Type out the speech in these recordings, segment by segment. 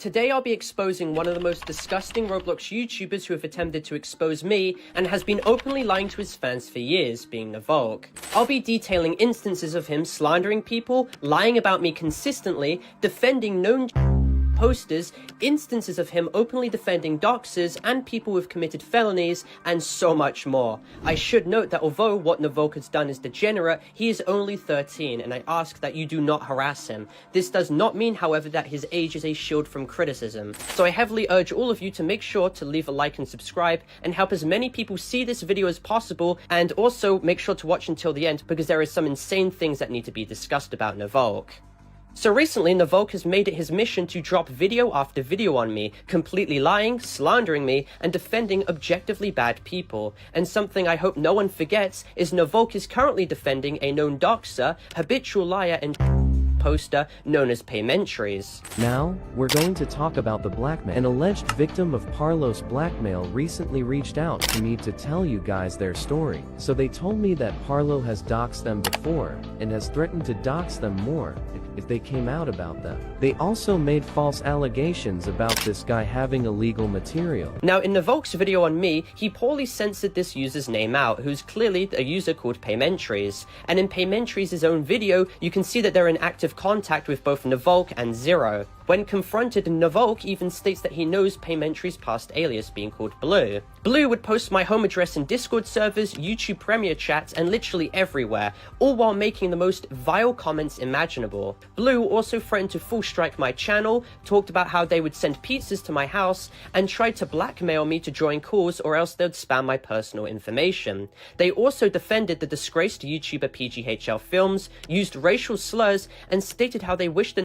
Today I'll be exposing one of the most disgusting Roblox YouTubers who have attempted to expose me and has been openly lying to his fans for years, being Navolk. I'll be detailing instances of him slandering people, lying about me consistently, defending known posters, instances of him openly defending doxers and people who've committed felonies, and so much more. I should note that although what Navolk has done is degenerate, he is only 13, and I ask that you do not harass him. This does not mean, however, that his age is a shield from criticism. So I heavily urge all of you to make sure to leave a like and subscribe, and help as many people see this video as possible, and also make sure to watch until the end, because there is some insane things that need to be discussed about Navolk. So recently, Navolk has made it his mission to drop video after video on me, completely lying, slandering me, and defending objectively bad people. And something I hope no one forgets is Navolk is currently defending a known doxer, habitual liar, and poster known as Paymentries. Now, we're going to talk about the blackmail. An alleged victim of Parlo's blackmail recently reached out to me to tell you guys their story. So they told me that Parlo has doxed them before, and has threatened to dox them more if they came out about them. They also made false allegations about this guy having illegal material. Now, in Navolk's video on me, he poorly censored this user's name out, who's clearly a user called Paymentries. And in Paymentries' own video, you can see that they're in active contact with both Navolk and Zero. When confronted, Navolk even states that he knows Paymentries' past alias being called Blue. Blue would post my home address in Discord servers, YouTube Premiere chats, and literally everywhere, all while making the most vile comments imaginable. Blue also threatened to full strike my channel, talked about how they would send pizzas to my house, and tried to blackmail me to join calls or else they'd spam my personal information. They also defended the disgraced YouTuber PGHL Films, used racial slurs, and stated how they wished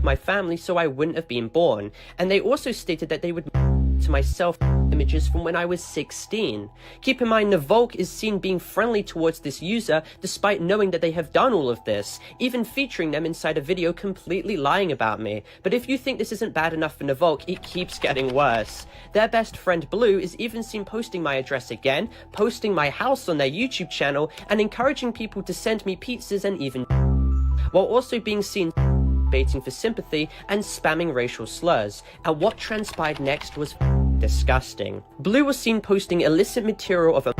my family so I wouldn't have been born, and they also stated that they would to myself images from when I was 16. Keep in mind, Navolk is seen being friendly towards this user despite knowing that they have done all of this, even featuring them inside a video completely lying about me. But if you think this isn't bad enough for Navolk, it keeps getting worse. Their best friend Blue is even seen posting my address again, posting my house on their YouTube channel, and encouraging people to send me pizzas and even while also being seen baiting for sympathy and spamming racial slurs. And what transpired next was disgusting. Blue was seen posting illicit material of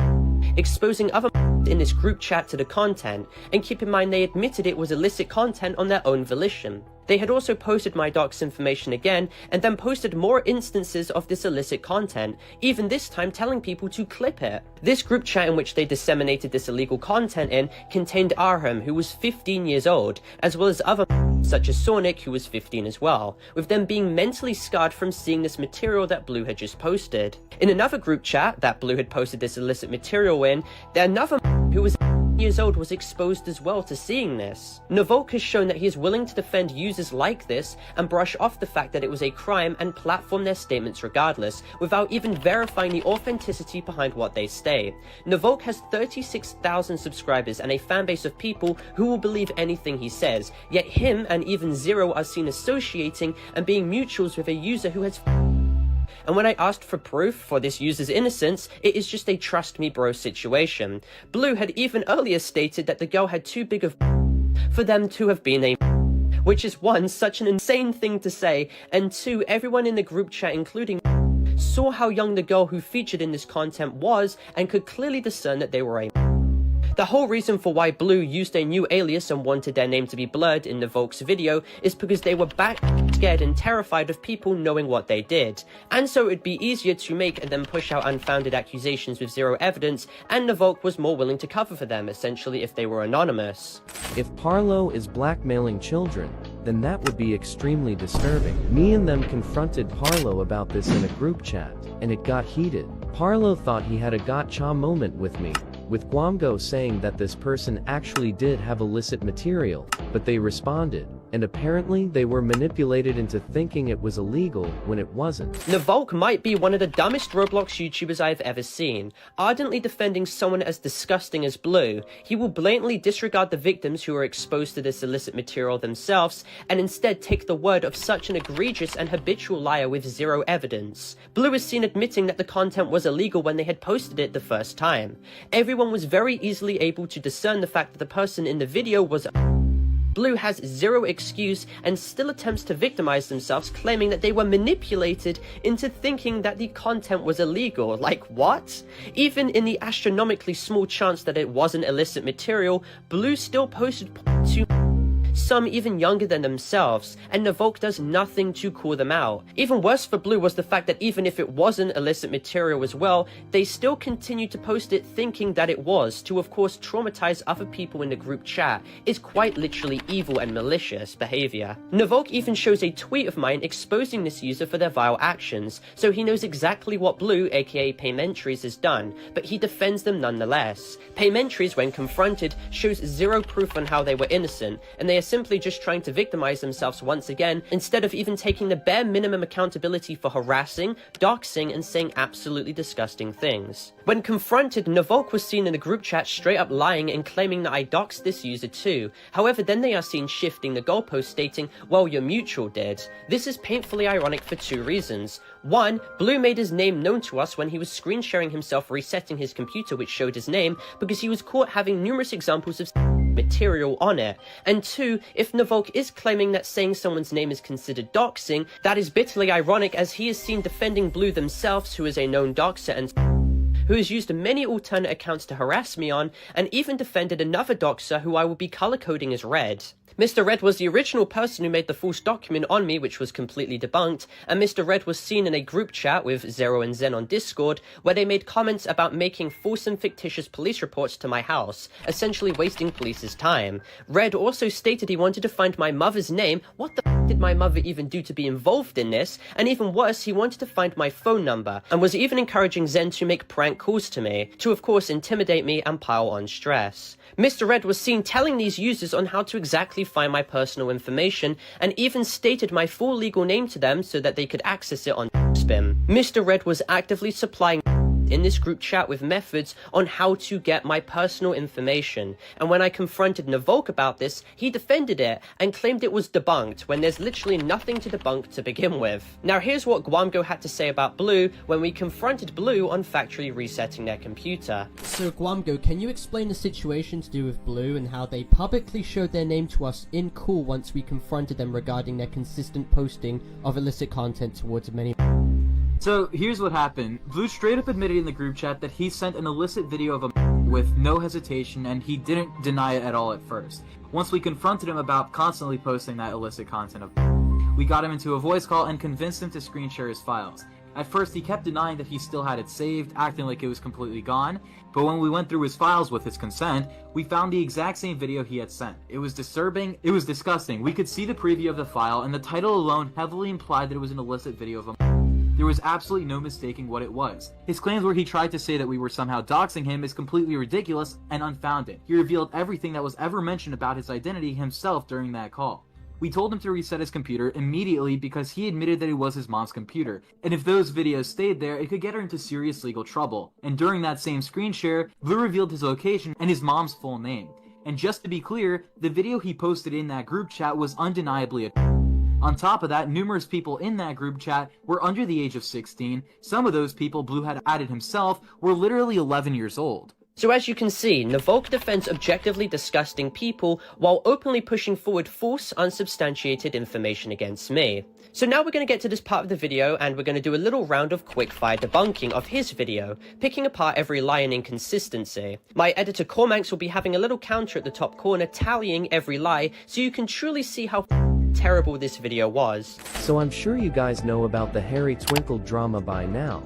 exposing other in this group chat to the content, and keep in mind they admitted it was illicit content on their own volition. They had also posted my docs information again, and then posted more instances of this illicit content, even this time telling people to clip it. This group chat in which they disseminated this illegal content in contained Arham, who was 15 years old, as well as other such as Sonic, who was 15 as well, with them being mentally scarred from seeing this material that Blue had just posted. In another group chat that Blue had posted this illicit material in, another who was years old was exposed as well to seeing this. Navolk has shown that he is willing to defend users like this and brush off the fact that it was a crime and platform their statements regardless, without even verifying the authenticity behind what they say. Navolk has 36,000 subscribers and a fanbase of people who will believe anything he says, yet him and even Zero are seen associating and being mutuals with a user who has and when I asked for proof for this user's innocence, it is just a trust me bro situation. Blue had even earlier stated that the girl had too big of for them to have been a which is one, such an insane thing to say, and two, everyone in the group chat, including saw how young the girl who featured in this content was and could clearly discern that they were a The whole reason for why Blue used a new alias and wanted their name to be blurred in Navolk's video is because they were scared and terrified of people knowing what they did. And so it'd be easier to make and then push out unfounded accusations with zero evidence, and Navolk was more willing to cover for them, essentially, if they were anonymous. If Parlo is blackmailing children, then that would be extremely disturbing. Me and them confronted Parlo about this in a group chat, and it got heated. Parlo thought he had a gotcha moment with me, with Guamgo saying that this person actually did have illicit material, but they responded, and apparently they were manipulated into thinking it was illegal when it wasn't. Navolk might be one of the dumbest Roblox YouTubers I've ever seen. Ardently defending someone as disgusting as Blue, he will blatantly disregard the victims who are exposed to this illicit material themselves, and instead take the word of such an egregious and habitual liar with zero evidence. Blue is seen admitting that the content was illegal when they had posted it the first time. Everyone was very easily able to discern the fact that the person in the video was Blue has zero excuse and still attempts to victimize themselves, claiming that they were manipulated into thinking that the content was illegal. Like, what? Even in the astronomically small chance that it wasn't illicit material, Blue still posted to some even younger than themselves, and Navolk does nothing to call them out. Even worse for Blue was the fact that even if it wasn't illicit material as well, they still continued to post it thinking that it was, to of course traumatize other people in the group chat. It's quite literally evil and malicious behavior. Navolk even shows a tweet of mine exposing this user for their vile actions, so he knows exactly what Blue, aka Paymentries, has done, but he defends them nonetheless. Paymentries, when confronted, shows zero proof on how they were innocent, and they are simply just trying to victimize themselves once again, instead of even taking the bare minimum accountability for harassing, doxing, and saying absolutely disgusting things. When confronted, Navolk was seen in the group chat straight up lying and claiming that I doxed this user too. However, then they are seen shifting the goalpost, stating, well, your mutual did. This is painfully ironic for two reasons. One, Blue made his name known to us when he was screen sharing himself resetting his computer, which showed his name, because he was caught having numerous examples of material on it. And two, if Navolk is claiming that saying someone's name is considered doxing, that is bitterly ironic, as he is seen defending Blue themselves, who is a known doxer and who has used many alternate accounts to harass me on, and even defended another doxer who I will be color coding as Red. Mr. Red was the original person who made the false document on me, which was completely debunked, and Mr. Red was seen in a group chat with Zero and Zen on Discord, where they made comments about making false and fictitious police reports to my house, essentially wasting police's time. Red also stated he wanted to find my mother's name. What the f did my mother even do to be involved in this? And even worse, he wanted to find my phone number, and was even encouraging Zen to make prank calls to me, to of course intimidate me and pile on stress. Mr. Red was seen telling these users on how to exactly find my personal information, and even stated my full legal name to them so that they could access it on Spim. Mr. Red was actively supplying in this group chat with methods on how to get my personal information, and when I confronted Navolk about this, he defended it and claimed it was debunked, when there's literally nothing to debunk to begin with. Now here's what Guamgo had to say about Blue when we confronted Blue on factory resetting their computer. So Guamgo, can you explain the situation to do with Blue and how they publicly showed their name to us in call once we confronted them regarding their consistent posting of illicit content towards many? So here's what happened. Blue straight up admitted in the group chat that he sent an illicit video of a with no hesitation, and he didn't deny it at all at first. Once we confronted him about constantly posting that illicit content of we got him into a voice call and convinced him to screen share his files. At first he kept denying that he still had it saved, acting like it was completely gone, but when we went through his files with his consent, we found the exact same video he had sent. It was disturbing, it was disgusting. We could see the preview of the file, and the title alone heavily implied that it was an illicit video of a there was absolutely no mistaking what it was. His claims where he tried to say that we were somehow doxing him is completely ridiculous and unfounded. He revealed everything that was ever mentioned about his identity himself during that call. We told him to reset his computer immediately because he admitted that it was his mom's computer, and if those videos stayed there, it could get her into serious legal trouble. And during that same screen share, Blue revealed his location and his mom's full name. And just to be clear, the video he posted in that group chat was undeniably a on top of that, numerous people in that group chat were under the age of 16. Some of those people Blue had added himself were literally 11 years old. So as you can see, Navolk defends objectively disgusting people while openly pushing forward false, unsubstantiated information against me. So now we're going to get to this part of the video, and we're going to do a little round of quick-fire debunking of his video, picking apart every lie and inconsistency. My editor Cormax will be having a little counter at the top corner tallying every lie, so you can truly see how terrible this video was. So I'm sure you guys know about the Harry Twinkle drama by now.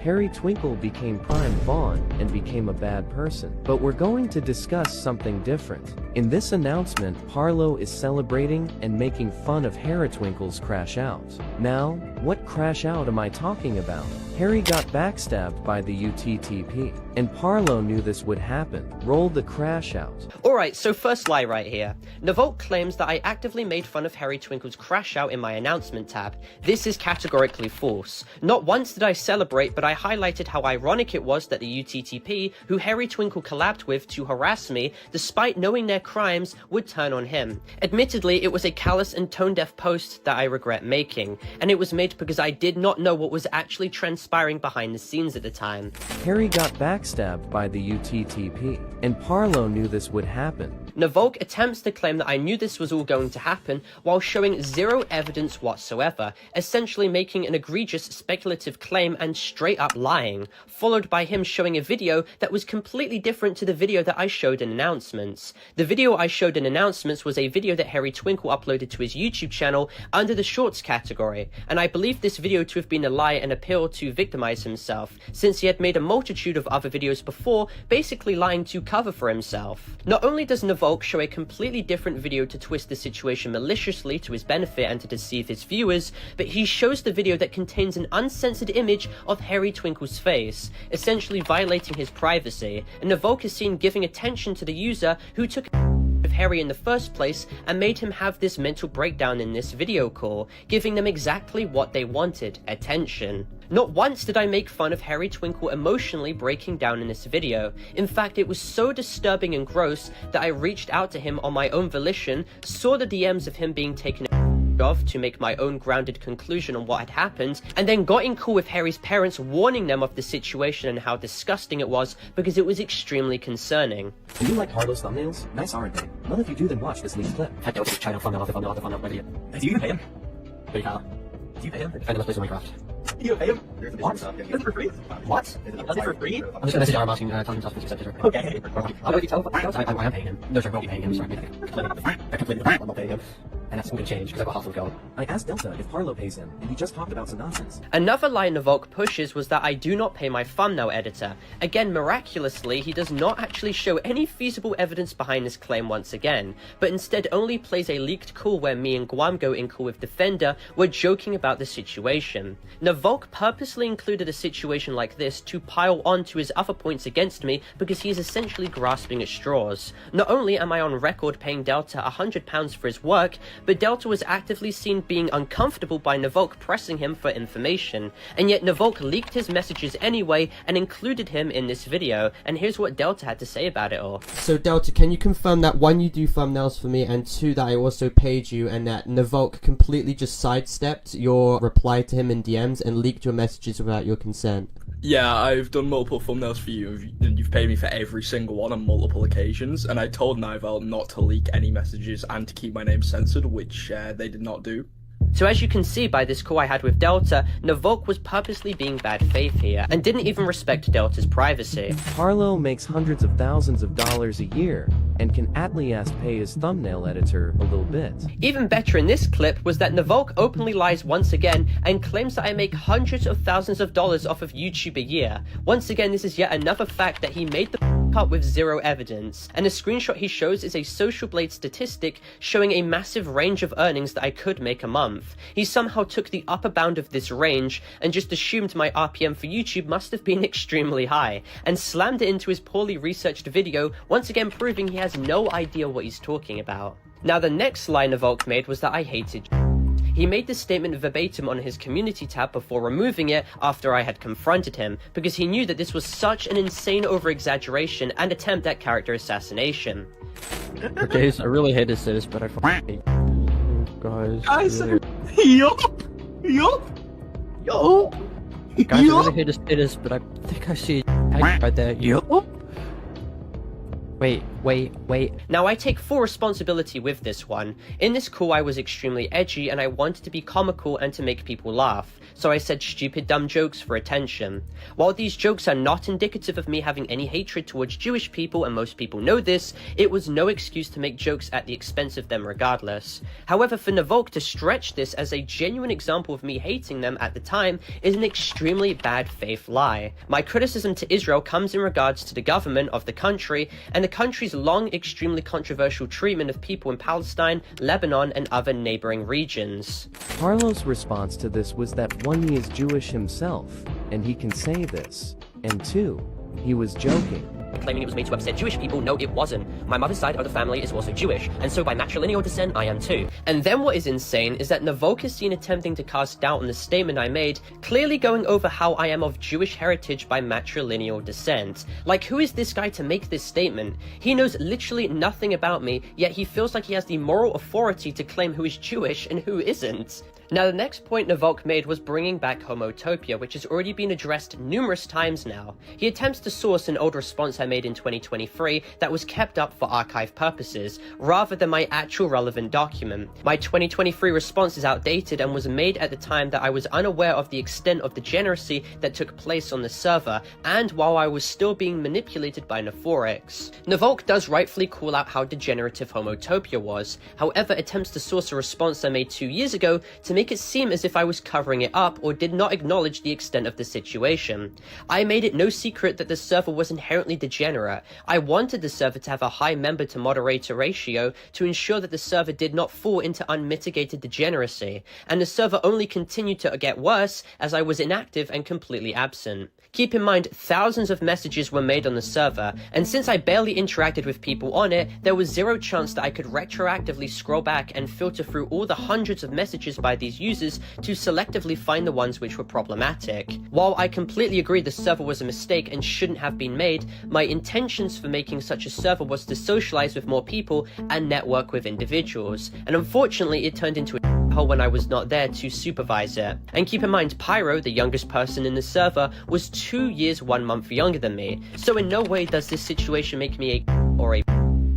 Harry Twinkle became Prime Vaughn and became a bad person. But we're going to discuss something different. In this announcement, Parlo is celebrating and making fun of Harry Twinkle's crash out. Now, what crash out am I talking about? Harry got backstabbed by the UTTP, and Parlo knew this would happen. Roll the crash out. Alright, so first lie right here. Navolk claims that I actively made fun of Harry Twinkle's crash out in my announcement tab. This is categorically false. Not once did I celebrate, but I highlighted how ironic it was that the UTTP, who Harry Twinkle collabed with to harass me, despite knowing their crimes, would turn on him. Admittedly, it was a callous and tone-deaf post that I regret making, and it was made because I did not know what was actually transpiring behind the scenes at the time. Harry got backstabbed by the UTTP, and Parlo knew this would happen. Navolk attempts to claim that I knew this was all going to happen while showing zero evidence whatsoever, essentially making an egregious speculative claim and straight up lying, followed by him showing a video that was completely different to the video that I showed in announcements. The video I showed in announcements was a video that Harry Twinkle uploaded to his YouTube channel under the shorts category, and I believe this video to have been a lie and appeal to victimize himself, since he had made a multitude of other videos before, basically lying to cover for himself. Not only does Navolk show a completely different video to twist the situation maliciously to his benefit and to deceive his viewers, but he shows the video that contains an uncensored image of Harry Twinkle's face, essentially violating his privacy, and Navolk is seen giving attention to the user who took of Harry in the first place and made him have this mental breakdown in this video call, giving them exactly what they wanted: attention. Not once did I make fun of Harry Twinkle emotionally breaking down in this video. In fact, it was so disturbing and gross that I reached out to him on my own volition, saw the DMs of him being taken off to make my own grounded conclusion on what had happened, and then got in call with Harry's parents, warning them of the situation and how disgusting it was because it was extremely concerning. Do you like Parlo's thumbnails? Nice, aren't they? Well, if you do, then watch this next clip. I don't try to thumbnail off the thumbnail off the thumbnail, idiot. Do you even pay him? Hey, Kyle. Do you pay him? Find the best place in Minecraft. Do you pay him? What? Is it for free? What? Is it for free? I'm just gonna message Arm asking, tell him stuff if you said it. Okay. I'll let you tell him. I am paying him. No, sir, I won't be paying him. Sorry. I completely I'm not paying him. And that's some good change, because I got half of going. I asked Delta if Parlo pays him, and he just talked about some nonsense. Another lie Navolk pushes was that I do not pay my thumbnail editor. Again, miraculously, he does not actually show any feasible evidence behind this claim once again, but instead only plays a leaked call where me and Guam go in call with Defender were joking about the situation. Navolk purposely included a situation like this to pile on to his other points against me because he is essentially grasping at straws. Not only am I on record paying Delta £100 for his work, but Delta was actively seen being uncomfortable by Navolk pressing him for information, and yet Navolk leaked his messages anyway and included him in this video, and here's what Delta had to say about it all. So Delta, can you confirm that one, you do thumbnails for me, and two, that I also paid you, and that Navolk completely just sidestepped your reply to him in DMs and leaked your messages without your consent? Yeah, I've done multiple thumbnails for you, and you've paid me for every single one on multiple occasions, and I told Nivel not to leak any messages and to keep my name censored, which they did not do. So as you can see by this call I had with Delta, Navolk was purposely being bad faith here, and didn't even respect Delta's privacy. Parlo makes hundreds of thousands of dollars a year, and can at least pay his thumbnail editor a little bit. Even better in this clip was that Navolk openly lies once again and claims that I make hundreds of thousands of dollars off of YouTube a year. Once again, this is yet another fact that he made the up with zero evidence, and the screenshot he shows is a Social Blade statistic showing a massive range of earnings that I could make a month. He somehow took the upper bound of this range and just assumed my RPM for YouTube must have been extremely high, and slammed it into his poorly researched video, once again proving he has no idea what he's talking about. Now the next lie Navolk made was that I hated He made this statement verbatim on his community tab before removing it after I had confronted him, because he knew that this was such an insane over-exaggeration and attempt at character assassination. Okay, so I really hate to say this, but I fucking hate guys. Yup! Yup! Yo! Guys, I really hate to say this, but I think I see a right there. Yup! Wait. Now I take full responsibility with this one. In this call I was extremely edgy and I wanted to be comical and to make people laugh, so I said stupid dumb jokes for attention. While these jokes are not indicative of me having any hatred towards Jewish people, and most people know this, it was no excuse to make jokes at the expense of them regardless. However, for Navolk to stretch this as a genuine example of me hating them at the time is an extremely bad faith lie. My criticism to Israel comes in regards to the government of the country and the country's long, extremely controversial treatment of people in Palestine, Lebanon, and other neighboring regions. Parlo's response to this was that one, he is Jewish himself, and he can say this, and two, he was joking. Claiming it was made to upset Jewish people, no it wasn't. My mother's side of the family is also Jewish, and so by matrilineal descent I am too. And then what is insane is that Navolk is seen attempting to cast doubt on the statement I made, clearly going over how I am of Jewish heritage by matrilineal descent. Like, who is this guy to make this statement? He knows literally nothing about me, yet he feels like he has the moral authority to claim who is Jewish and who isn't. Now, the next point Navolk made was bringing back homotopia, which has already been addressed numerous times now. He attempts to source an old response I made in 2023 that was kept up for archive purposes, rather than my actual relevant document. My 2023 response is outdated and was made at the time that I was unaware of the extent of degeneracy that took place on the server, and while I was still being manipulated by Nephorix. Navolk does rightfully call out how degenerative homotopia was, however attempts to source a response I made 2 years ago to make it seem as if I was covering it up or did not acknowledge the extent of the situation. I made it no secret that the server was inherently degenerate. I wanted the server to have a high member to moderator ratio to ensure that the server did not fall into unmitigated degeneracy, and the server only continued to get worse as I was inactive and completely absent. Keep in mind, thousands of messages were made on the server, and since I barely interacted with people on it, there was zero chance that I could retroactively scroll back and filter through all the hundreds of messages by these users to selectively find the ones which were problematic. While I completely agree the server was a mistake and shouldn't have been made, my intentions for making such a server was to socialize with more people and network with individuals, and unfortunately it turned into a when I was not there to supervise it. And keep in mind, Pyro, the youngest person in the server, was 2 years 1 month younger than me, so in no way does this situation make me a or a.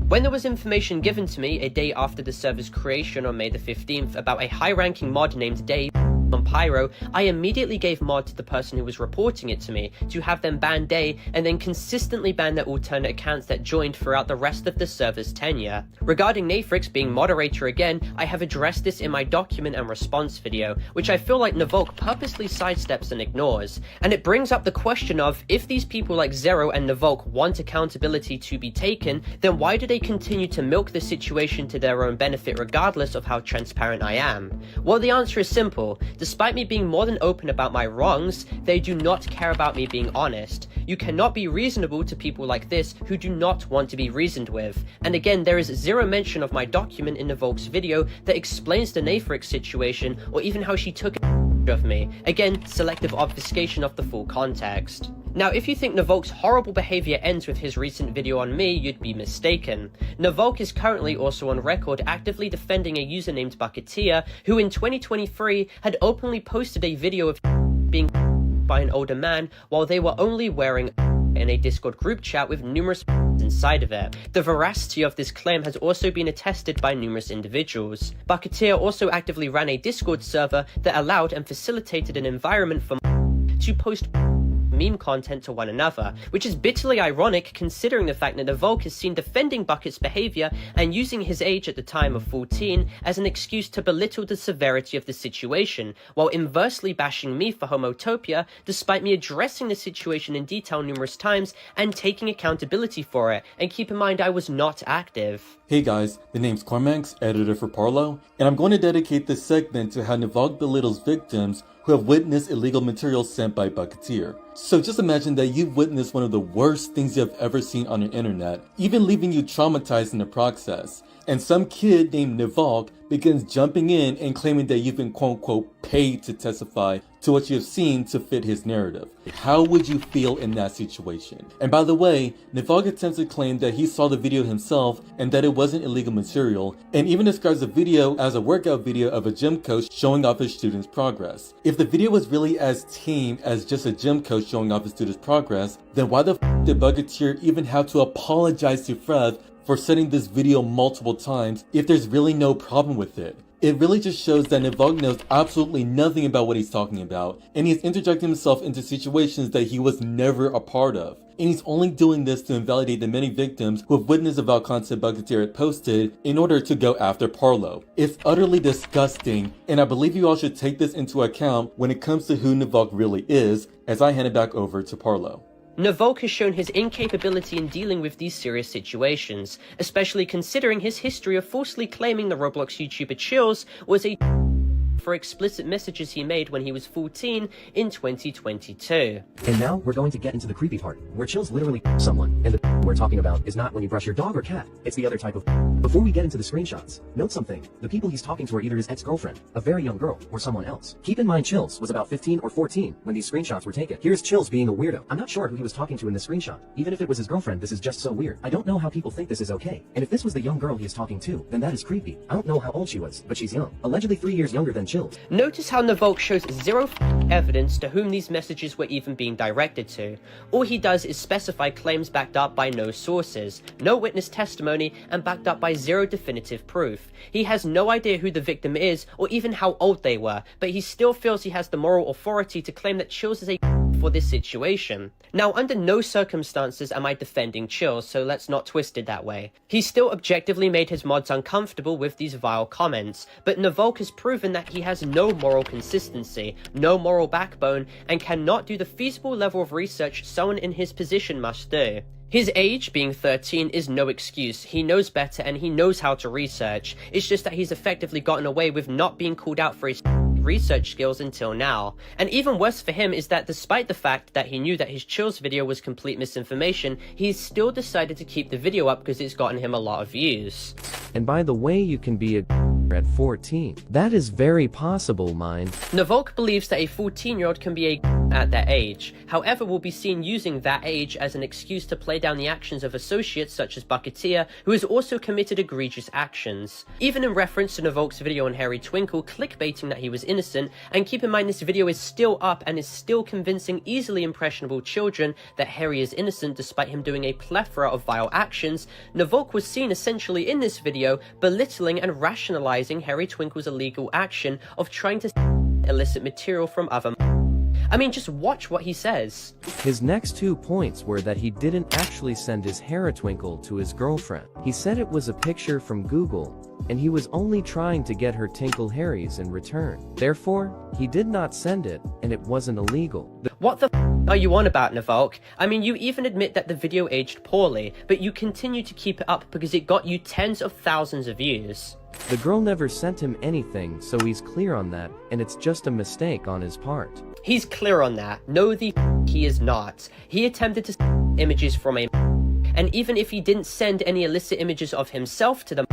When there was information given to me a day after the server's creation on May the 15th about a high-ranking mod named Dave on Pyro, I immediately gave mod to the person who was reporting it to me to have them ban Day and then consistently ban their alternate accounts that joined throughout the rest of the server's tenure. Regarding Nephorix being moderator again, I have addressed this in my document and response video, which I feel like Navolk purposely sidesteps and ignores. And it brings up the question of, if these people like Zero and Navolk want accountability to be taken, then why do they continue to milk the situation to their own benefit regardless of how transparent I am? Well, the answer is simple. Despite me being more than open about my wrongs, they do not care about me being honest. You cannot be reasonable to people like this who do not want to be reasoned with. And again, there is zero mention of my document in Navolk's video that explains the Nephorix situation or even how she took of me. Again, selective obfuscation of the full context. Now, if you think Navolk's horrible behavior ends with his recent video on me, you'd be mistaken. Navolk is currently also on record actively defending a user named Bucketeer, who in 2023 had openly posted a video of being by an older man while they were only wearing in a Discord group chat with numerous inside of it. The veracity of this claim has also been attested by numerous individuals. Bucketeer also actively ran a Discord server that allowed and facilitated an environment for to post meme content to one another, which is bitterly ironic considering the fact that Navolk is seen defending Bucket's behavior and using his age at the time of 14 as an excuse to belittle the severity of the situation, while inversely bashing me for homotopia despite me addressing the situation in detail numerous times and taking accountability for it. And keep in mind, I was not active. Hey guys, the name's Cormax, editor for Parlo, and I'm going to dedicate this segment to how Navolk belittles victims who have witnessed illegal material sent by Bucketeer. So just imagine that you've witnessed one of the worst things you have ever seen on the internet, even leaving you traumatized in the process. And some kid named Navolk begins jumping in and claiming that you've been quote-unquote paid to testify to what you have seen to fit his narrative. How would you feel in that situation? And by the way, Navolk attempts to claim that he saw the video himself and that it wasn't illegal material, and even describes the video as a workout video of a gym coach showing off his students' progress. If the video was really as tame as just a gym coach showing off his students' progress, then why the f did Bucketeer even have to apologize to Frev for sending this video multiple times if there's really no problem with it? It really just shows that Navolk knows absolutely nothing about what he's talking about, and he's interjecting himself into situations that he was never a part of. And he's only doing this to invalidate the many victims who have witnessed the vile content Bucketeer had posted in order to go after Parlo. It's utterly disgusting, and I believe you all should take this into account when it comes to who Navolk really is, as I hand it back over to Parlo. Navolk has shown his incapability in dealing with these serious situations, especially considering his history of falsely claiming the Roblox YouTuber Chills was a for explicit messages he made when he was 14 in 2022. And now we're going to get into the creepy part, where Chills literally someone, and the we're talking about is not when you brush your dog or cat, it's the other type of. Before we get into the screenshots, note something, the people he's talking to are either his ex-girlfriend, a very young girl, or someone else. Keep in mind Chills was about 15 or 14 when these screenshots were taken. Here's Chills being a weirdo. I'm not sure who he was talking to in the screenshot. Even if it was his girlfriend, this is just so weird. I don't know how people think this is okay. And if this was the young girl he is talking to, then that is creepy. I don't know how old she was, but she's young. Allegedly 3 years younger than chills. Notice how Navolk shows zero evidence to whom these messages were even being directed to. All he does is specify claims backed up by no sources, no witness testimony, and backed up by zero definitive proof. He has no idea who the victim is or even how old they were, but he still feels he has the moral authority to claim that Chills is a for this situation. Now, under no circumstances am I defending Chills, so let's not twist it that way. He still objectively made his mods uncomfortable with these vile comments, but Navolk has proven that he has no moral consistency, no moral backbone, and cannot do the feasible level of research someone in his position must do. His age, being 13, is no excuse. He knows better and he knows how to research. It's just that he's effectively gotten away with not being called out for his research skills until now. And even worse for him is that despite the fact that he knew that his Chills video was complete misinformation, he's still decided to keep the video up because it's gotten him a lot of views. And by the way, you can be a at 14. That is very possible, mind. Navolk believes that a 14-year-old can be a at that age. However, will be seen using that age as an excuse to play down the actions of associates such as Bucketeer, who has also committed egregious actions. Even in reference to Navolk's video on Harry Twinkle, clickbaiting that he was innocent, and keep in mind this video is still up and is still convincing easily impressionable children that Harry is innocent despite him doing a plethora of vile actions, Navolk was seen essentially in this video belittling and rationalizing Harry Twinkle's illegal action of trying to illicit material from other. I mean, just watch what he says. His next 2 points were that he didn't actually send his Haritwinkle to his girlfriend. He said it was a picture from Google, and he was only trying to get her Tinkle Harrys in return. Therefore, he did not send it, and it wasn't illegal. What the are you on about, Navolk? I mean, you even admit that the video aged poorly, but you continue to keep it up because it got you tens of thousands of views. The girl never sent him anything, so he's clear on that, and it's just a mistake on his part. He's clear on that. No, he is not. He attempted to send images from a and even if he didn't send any illicit images of himself to the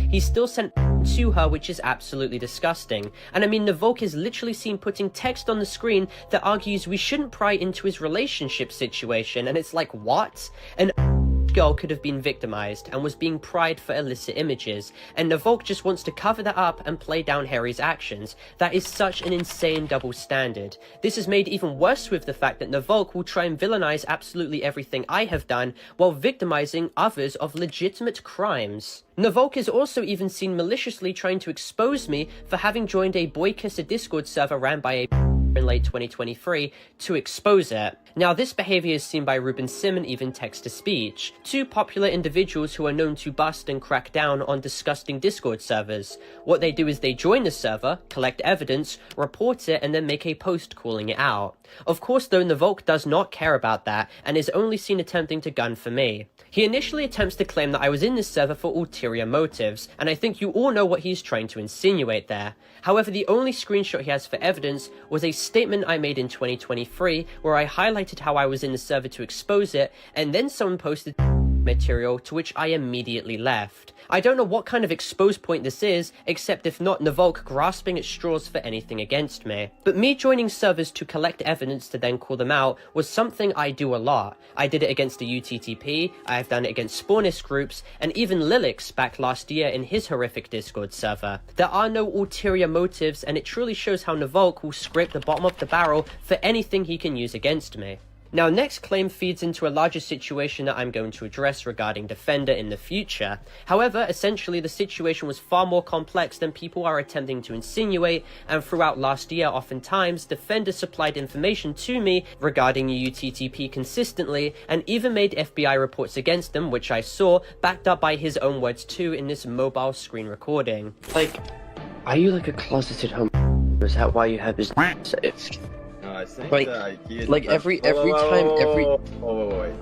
he still sent to her, which is absolutely disgusting. And I mean, Navolk is literally seen putting text on the screen that argues we shouldn't pry into his relationship situation, and it's like, what? An girl could have been victimized and was being pried for illicit images, and Navolk just wants to cover that up and play down Harry's actions. That is such an insane double standard. This is made even worse with the fact that Navolk will try and villainize absolutely everything I have done while victimizing others of legitimate crimes. Navolk is also even seen maliciously trying to expose me for having joined a Boy Kisser Discord server ran by a in late 2023 to expose it. Now, this behavior is seen by Ruben Sim and even text-to-speech, two popular individuals who are known to bust and crack down on disgusting Discord servers. What they do is they join the server, collect evidence, report it, and then make a post calling it out. Of course, though, Navolk does not care about that and is only seen attempting to gun for me. He initially attempts to claim that I was in this server for ulterior motives, and I think you all know what he's trying to insinuate there. However, the only screenshot he has for evidence was a statement I made in 2023 where I highlighted how I was in the server to expose it, and then someone posted material, to which I immediately left. I don't know what kind of expose point this is, except if not Navolk grasping at straws for anything against me. But me joining servers to collect evidence to then call them out was something I do a lot. I did it against the UTTP, I have done it against spawnist groups, and even Lilix back last year in his horrific Discord server. There are no ulterior motives, and it truly shows how Navolk will scrape the bottom of the barrel for anything he can use against me. Now, next claim feeds into a larger situation that I'm going to address regarding Defender in the future. However, essentially the situation was far more complex than people are attempting to insinuate, and throughout last year, oftentimes, Defender supplied information to me regarding UTTP consistently, and even made FBI reports against them, which I saw, backed up by his own words too in this mobile screen recording. Like, are you like a closeted homo? Is that why you have his saved? I think Like- IKEA like every time, Wait.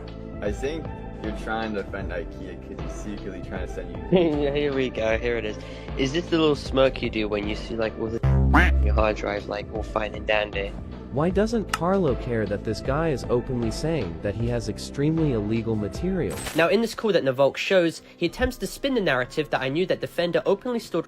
I think you're trying to defend IKEA because he's secretly trying to send you. Yeah, here we go, here it is. Is this the little smirk you do when you see like all the on your hard drive, like all fine and dandy? Why doesn't Parlo care that this guy is openly saying that he has extremely illegal material? Now, in this call that Navolk shows, he attempts to spin the narrative that I knew that Defender openly stored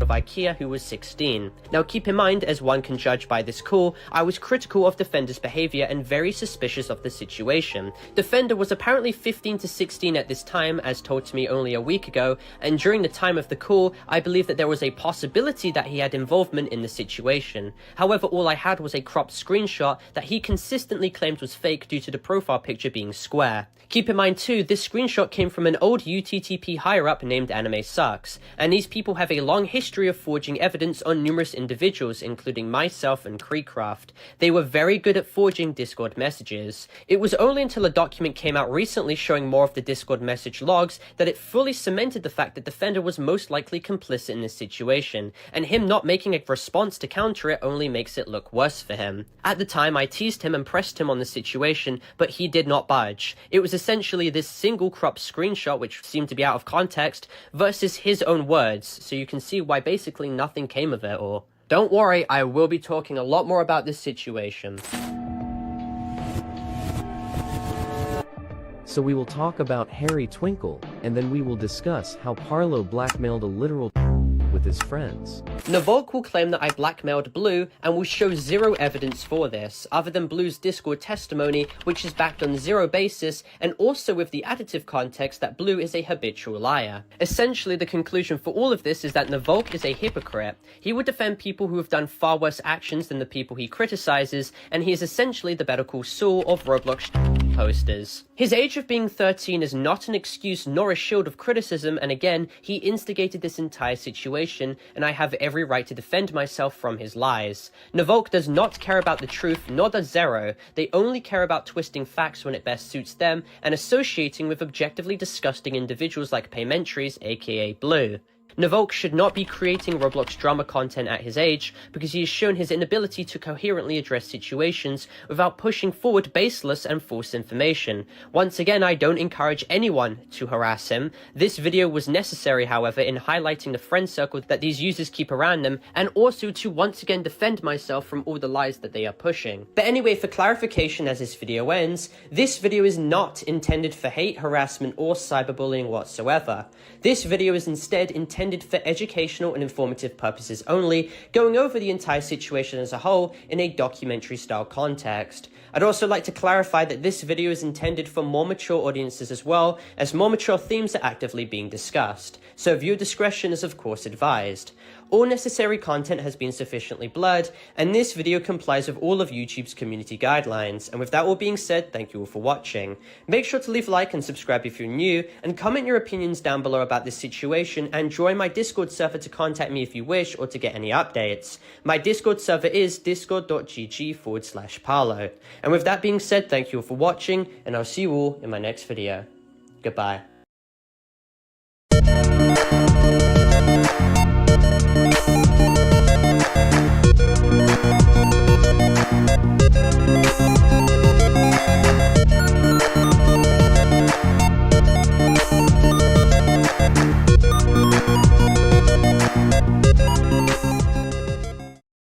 of IKEA who was 16. Now keep in mind, as one can judge by this call, I was critical of Defender's behavior and very suspicious of the situation. Defender was apparently 15 to 16 at this time, as told to me only a week ago, and during the time of the call, I believe that there was a possibility that he had involvement in the situation. However, all I had was a cropped screenshot that he consistently claimed was fake due to the profile picture being square. Keep in mind too, this screenshot came from an old UTTP higher-up named Anime Sucks, and these people have a long history of forging evidence on numerous individuals, including myself and Creecraft. They were very good at forging Discord messages. It was only until a document came out recently showing more of the Discord message logs that it fully cemented the fact that Defender was most likely complicit in this situation, and him not making a response to counter it only makes it look worse for him. At the time, I teased him and pressed him on the situation, but he did not budge. It was essentially this single cropped screenshot, which seemed to be out of context, versus his own words, so you can see why basically nothing came of it all. Don't worry, I will be talking a lot more about this situation. So we will talk about Harry Twinkle, and then we will discuss how Parlo blackmailed a literal with his friends. Navolk will claim that I blackmailed Blue and will show zero evidence for this, other than Blue's Discord testimony, which is backed on zero basis, and also with the additive context that Blue is a habitual liar. Essentially, the conclusion for all of this is that Navolk is a hypocrite. He would defend people who have done far worse actions than the people he criticizes, and he is essentially the Better Call Saul of Roblox posters. His age of being 13 is not an excuse nor a shield of criticism, and again, he instigated this entire situation, and I have every right to defend myself from his lies. Navolk does not care about the truth, nor does Zero. They only care about twisting facts when it best suits them, and associating with objectively disgusting individuals like Paymentries, aka Blue. Navolk should not be creating Roblox drama content at his age, because he has shown his inability to coherently address situations without pushing forward baseless and false information. Once again, I don't encourage anyone to harass him. This video was necessary, however, in highlighting the friend circle that these users keep around them, and also to once again defend myself from all the lies that they are pushing. But anyway, for clarification as this video ends, this video is not intended for hate, harassment, or cyberbullying whatsoever. This video is instead intended for educational and informative purposes only, going over the entire situation as a whole in a documentary style context. I'd also like to clarify that this video is intended for more mature audiences as well, as more mature themes are actively being discussed, so viewer discretion is of course advised. All necessary content has been sufficiently blurred, and this video complies with all of YouTube's community guidelines. And with that all being said, thank you all for watching. Make sure to leave a like and subscribe if you're new, and comment your opinions down below about this situation, and join my Discord server to contact me if you wish or to get any updates. My Discord server is discord.gg/Parlo. And with that being said, thank you all for watching, and I'll see you all in my next video. Goodbye.